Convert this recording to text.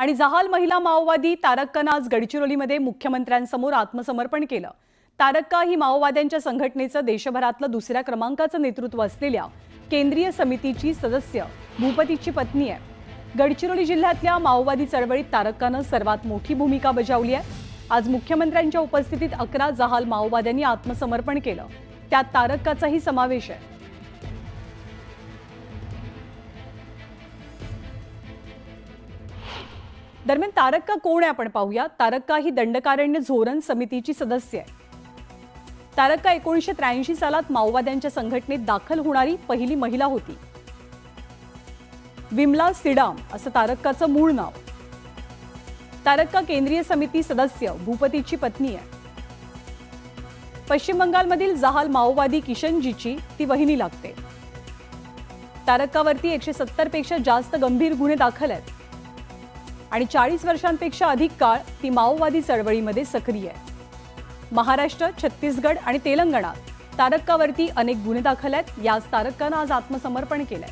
आणि जहाल महिला माओवादी तारक्कानं आज गडचिरोलीमध्ये मुख्यमंत्र्यांसमोर आत्मसमर्पण केलं। तारक्का ही माओवाद्यांच्या संघटनेचं देशभरातलं दुसऱ्या क्रमांकाचं नेतृत्व असलेल्या केंद्रीय समितीची सदस्य भूपतीची पत्नी आहे। गडचिरोली जिल्ह्यातल्या माओवादी चळवळीत तारक्कानं सर्वात मोठी भूमिका बजावली आहे। आज मुख्यमंत्र्यांच्या उपस्थितीत 11 जहाल माओवाद्यांनी आत्मसमर्पण केलं, त्यात तारक्काचाही समावेश आहे। दरम्यान तारक्का कोण आहे आपण पाहूया। तारक्का ही दंडकारण्य धोरण समितीची सदस्य आहे। तारक्का 1983 सालात माओवाद्यांच्या संघटनेत दाखल होणारी पहिली महिला होती। विमला सिडाम असं तारक्काचं मूळ नाव। तारक्का केंद्रीय समिती सदस्य भूपतीची पत्नी आहे। पश्चिम बंगालमधील जहाल माओवादी किशनजीची ती वहिनी लागते। तारक्कावरती 170 पेक्षा जास्त गंभीर गुन्हे दाखल आहेत आणि 40 वर्षांपेक्षा अधिक काळ ती माओवादी चळवळीमध्ये सक्रिय आहे। महाराष्ट्र, छत्तीसगड आणि तेलंगणात तारक्कावरती अनेक गुन्हे दाखल आहेत। याच तारक्कानं आज आत्मसमर्पण केलंय।